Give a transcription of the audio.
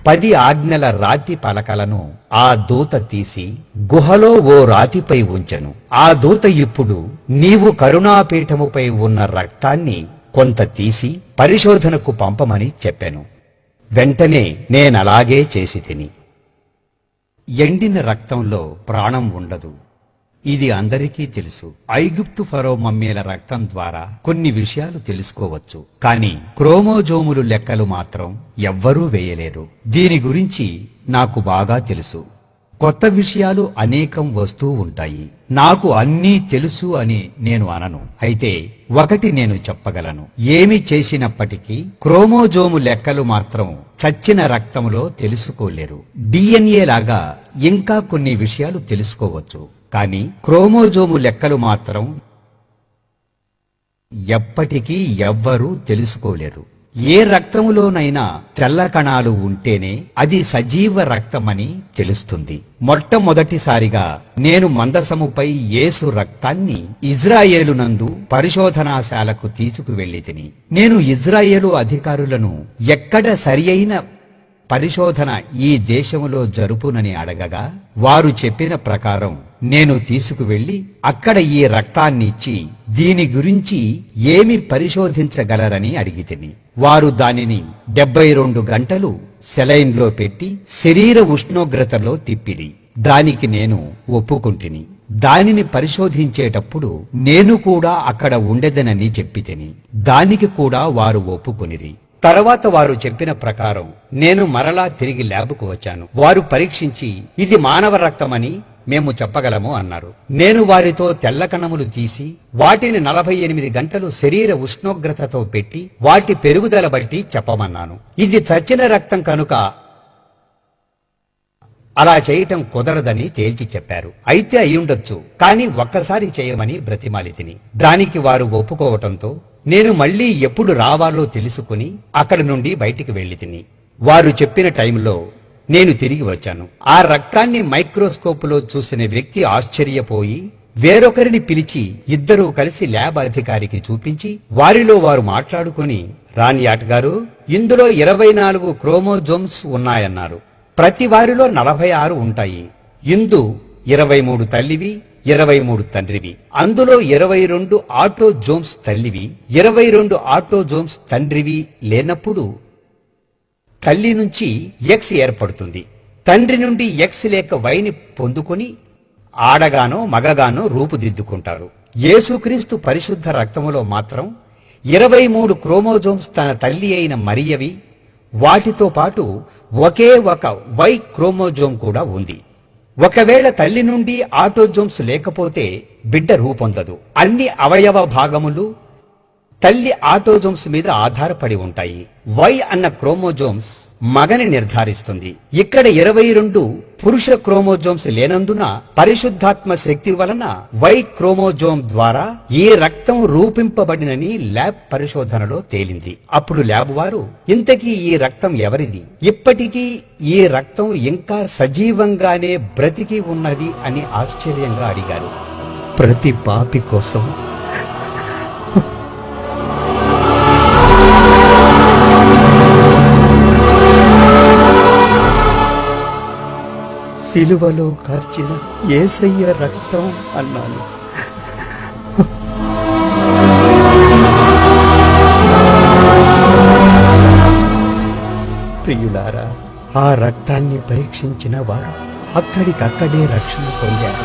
10 ఆజ్ఞల రాతి పలకలను ఆ దూత తీసి గుహలో ఓ రాతిపై ఉంచెను. ఆ దూత ఇప్పుడు నీవు కరుణాపీఠముపై ఉన్న రక్తాన్ని కొంత తీసి పరిశోధనకు పంపమని చెప్పెను. వెంటనే నేనలాగే చేసితిని. ఎండిన రక్తంలో ప్రాణం ఉండదు. ఇది అందరికీ తెలుసు. ఐగుప్తు ఫరో మమ్మీల రక్తం ద్వారా కొన్ని విషయాలు తెలుసుకోవచ్చు, కానీ క్రోమోజోములు లెక్కలు మాత్రం ఎవ్వరూ వేయలేరు. దీని గురించి నాకు బాగా తెలుసు. కొత్త విషయాలు అనేకం వస్తూ ఉంటాయి. నాకు అన్నీ తెలుసు అని నేను అనను. అయితే ఒకటి నేను చెప్పగలను. ఏమి చేసినప్పటికీ క్రోమోజోము లెక్కలు మాత్రం చచ్చిన రక్తములో తెలుసుకోలేరు. DNA లాగా ఇంకా కొన్ని విషయాలు తెలుసుకోవచ్చు, కానీ క్రోమోజోము లెక్కలు మాత్రం ఎప్పటికీ ఎవ్వరూ తెలుసుకోలేరు. ఏ రక్తములోనైనా తెల్ల కణాలు ఉంటేనే అది సజీవ రక్తమని తెలుస్తుంది. మొట్టమొదటిసారిగా నేను మందసముపై యేసు రక్తాన్ని ఇజ్రాయేలునందు పరిశోధనాశాలకు తీసుకువెళ్ళితిని. నేను ఇజ్రాయేలు అధికారులను ఎక్కడ సరియైన పరిశోధన ఈ దేశములో జరుపునని అడగగా వారు చెప్పిన ప్రకారం నేను తీసుకువెళ్లి అక్కడ ఈ రక్తాన్నిచ్చి దీని గురించి ఏమి పరిశోధించగలరని అడిగితిని. వారు దానిని 72 గంటలు సెలైన్లో పెట్టి శరీర ఉష్ణోగ్రతలో తిప్పిరి. దానికి నేను ఒప్పుకుంటిని. దానిని పరిశోధించేటప్పుడు నేను కూడా అక్కడ ఉండెదనని చెప్పితిని. దానికి కూడా వారు ఒప్పుకొనిరి. తర్వాత వారు చెప్పిన ప్రకారం నేను మరలా తిరిగి ల్యాబ్కు వచ్చాను. వారు పరీక్షించి ఇది మానవ రక్తమని మేము చెప్పగలము అన్నారు. నేను వారితో తెల్ల కణములు తీసి వాటిని 48 గంటలు శరీర ఉష్ణోగ్రతతో పెట్టి వాటి పెరుగుదల బట్టి చెప్పమన్నాను. ఇది చచ్చిన రక్తం కనుక అలా చేయటం కుదరదని తేల్చి చెప్పారు. అయితే అయ్యుండొచ్చు, కానీ ఒక్కసారి చేయమని బ్రతిమాలితిని. దానికి వారు ఒప్పుకోవటంతో నేను మళ్లీ ఎప్పుడు రావాలో తెలుసుకుని అక్కడి నుండి బయటికి వెళ్లితిని. వారు చెప్పిన టైంలో నేను తిరిగి వచ్చాను. ఆ రక్తాన్ని మైక్రోస్కోపులో చూసిన వ్యక్తి ఆశ్చర్యపోయి వేరొకరిని పిలిచి ఇద్దరూ కలిసి ల్యాబ్ అధికారికి చూపించి వారిలో వారు మాట్లాడుకుని, రాణియాట్ గారు, ఇందులో 24 క్రోమోజోమ్స్ ఉన్నాయన్నారు. ప్రతి వారిలో 46 ఉంటాయి. ఇందు 23 తల్లివి, 23 తండ్రివి. అందులో 22 ఆటోజోమ్స్ తల్లివి, 22 ఆటోజోమ్స్ తండ్రివి లేనప్పుడు తల్లి నుంచి X ఏర్పడుతుంది. తండ్రి నుండి X లేక Yని పొందుకుని ఆడగానో మగగానో రూపుదిద్దుకుంటారు. యేసుక్రీస్తు పరిశుద్ధ రక్తములో మాత్రం 23 క్రోమోజోమ్స్ తన తల్లి అయిన మరియవి, వాటితో పాటు ఒకే ఒక Y క్రోమోజోమ్ కూడా ఉంది. ఒకవేళ తల్లి నుండి ఆటోజోమ్స్ లేకపోతే బిడ్డ రూపొందదు. అన్ని అవయవ భాగములు తల్లి ఆటోజోమ్స్ మీద ఆధారపడి ఉంటాయి. Y అన్న క్రోమోజోమ్స్ మగని నిర్ధారిస్తుంది. ఇక్కడ 22 పురుష క్రోమోజోమ్స్ లేనందున పరిశుద్ధాత్మ శక్తి వలన Y క్రోమోజోమ్ ద్వారా ఈ రక్తం రూపింపబడినని ల్యాబ్ పరిశోధనలో తేలింది. అప్పుడు ల్యాబ్ వారు, ఇంతకీ ఈ రక్తం ఎవరిది? ఇప్పటికీ ఈ రక్తం ఇంకా సజీవంగానే బ్రతికి ఉన్నది అని ఆశ్చర్యంగా అడిగారు. ప్రతి పాపి కోసం సిలువలో కార్చిన యేసయ్య రక్తం అన్నాను. ప్రియులారా, ఆ రక్తాన్ని పరీక్షించిన వారు అక్కడికక్కడే రక్షణ పొందారు.